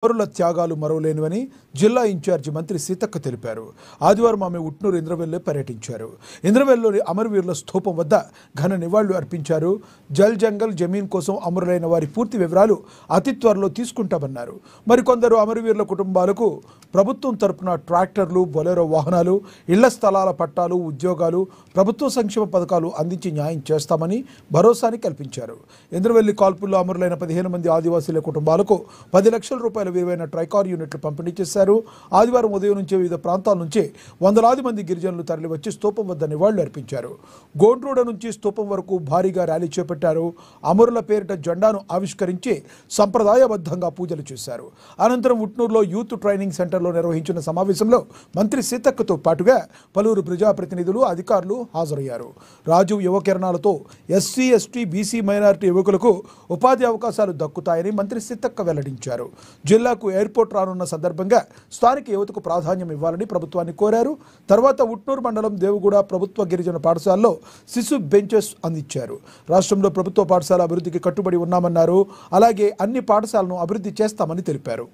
పౌరుల త్యాగాలు మరవలేనివని జిల్లా ఇన్ఛార్జి మంత్రి సీతక్క తెలిపారు. ఆదివారం ఆమె ఉట్నూరు ఇంద్రవెల్లో పర్యటించారు. ఇంద్రవెల్లోని అమరవీరుల స్థూపం వద్ద ఘన నివాళులు అర్పించారు. జల్ జంగల్ జమీన్ కోసం అమరులైన వారి పూర్తి వివరాలు అతి త్వరలో తీసుకుంటామన్నారు. మరికొందరు అమరవీరుల కుటుంబాలకు ప్రభుత్వం తరపున ట్రాక్టర్లు, బొలెరో వాహనాలు, ఇళ్ల స్థలాల పట్టాలు, ఉద్యోగాలు, ప్రభుత్వ సంక్షేమ పథకాలు అందించి న్యాయం చేస్తామని భరోసాని కల్పించారు. ఇంద్రవెల్లి కాల్పుల్లో అమరులైన 15 మంది ఆదివాసీల కుటుంబాలకు 10 లక్షల రూపాయల విలువైన ట్రైకార్ యూనిట్లు పంపిణీ చేశారు. ఆదివారం ఉదయం నుంచి వివిధ ప్రాంతాల నుంచి వందలాది మంది గిరిజనులు తరలివచ్చి స్తూపం వద్ద నివాళులు అర్పించారు. గోండ్రోడ నుంచి స్తూపం వరకు భారీగా ర్యాలీ చేపట్టారు. అమరుల పేరిట జెండాను ఆవిష్కరించి సంప్రదాయబద్ధంగా పూజలు చేశారు. అనంతరం ఉట్నూరులో యూత్ ట్రైనింగ్ సెంటర్లో నిర్వహించిన సమావేశంలో మంత్రి సీతక్కతో పాటుగా పలువురు ప్రజాప్రతినిధులు, అధికారులు హాజరయ్యారు. రాజీవ్ యువ కిరణాలతో ఎస్సీ, ఎస్టీ, బీసీ, మైనారిటీ యువకులకు ఉపాధి అవకాశాలు దక్కుతాయని మంత్రి సీతక్క వెల్లడించారు. జిల్లాకు ఎయిర్పోర్ట్ రానున్న సందర్భంగా స్థానిక యువతకు ప్రాధాన్యం ఇవ్వాలని ప్రభుత్వాన్ని కోరారు. తర్వాత ఉట్నూరు మండలం దేవుగూడ ప్రభుత్వ గిరిజన పాఠశాలలో శిశు బెంచెస్ అందించారు. రాష్ట్రంలో ప్రభుత్వ పాఠశాల అభివృద్ధికి కట్టుబడి ఉన్నామన్నారు. అలాగే అన్ని పాఠశాలను అభివృద్ధి చేస్తామని తెలిపారు.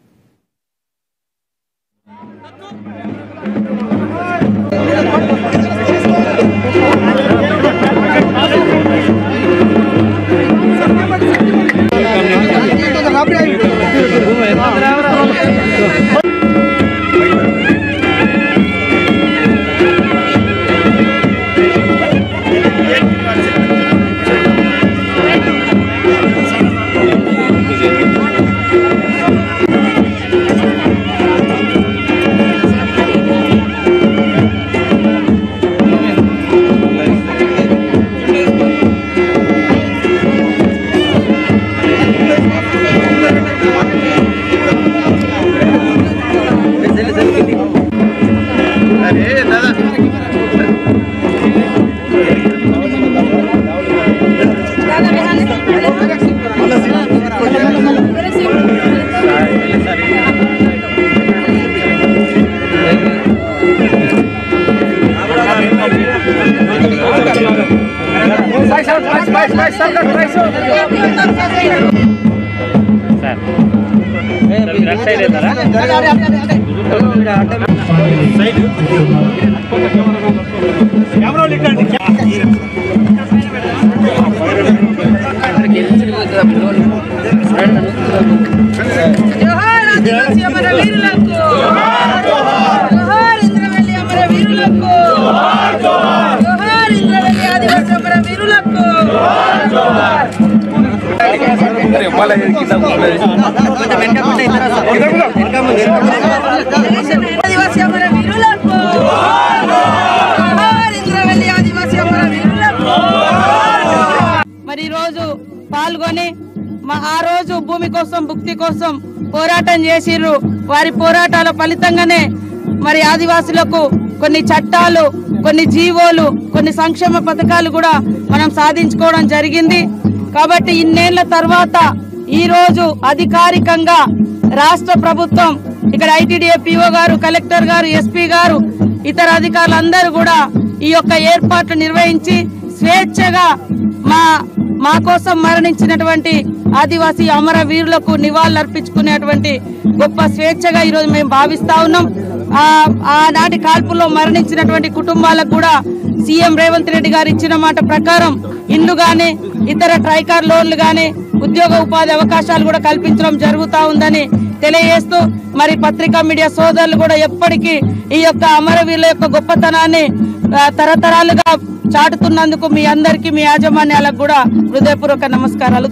మరి ఈరోజు పాల్గొని ఆ రోజు భూమి కోసం, భుక్తి కోసం పోరాటం చేసిర్రు. వారి పోరాటాల ఫలితంగానే మరి ఆదివాసులకు కొన్ని చట్టాలు, కొన్ని జీవోలు, కొన్ని సంక్షేమ పథకాలు కూడా మనం సాధించుకోవడం జరిగింది. కాబట్టి ఇన్నేళ్ల తర్వాత ఈ రోజు అధికారికంగా రాష్ట్ర ప్రభుత్వం, ఇక్కడ ఐటీడీఏ పీఓ గారు, కలెక్టర్ గారు, ఎస్పీ గారు, ఇతర అధికారులందరూ కూడా ఈ యొక్క ఏర్పాట్లు నిర్వహించి స్వేచ్ఛగా మా కోసం మరణించినటువంటి ఆదివాసీ అమరవీరులకు నివాళులు అర్పించుకునేటువంటి గొప్ప స్వేచ్ఛగా ఈరోజు మేము భావిస్తా ఉన్నాం. ఆనాటి కాల్పుల్లో మరణించినటువంటి కుటుంబాలకు కూడా సీఎం రేవంత్ రెడ్డి గారు ఇచ్చిన మాట ప్రకారం ఇల్లు గాని, ఇతర ట్రైకార్ లోన్లు గాని, ఉద్యోగ ఉపాధి అవకాశాలు కూడా కల్పించడం జరుగుతా ఉందని తెలియజేస్తూ, మరి పత్రికా మీడియా సోదరులు కూడా ఎప్పటికీ ఈ యొక్క అమరవీరుల యొక్క గొప్పతనాన్ని తరతరాలుగా చాటుతున్నందుకు మీ అందరికీ, మీ యాజమాన్యాలకు కూడా హృదయపూర్వక నమస్కారాలు.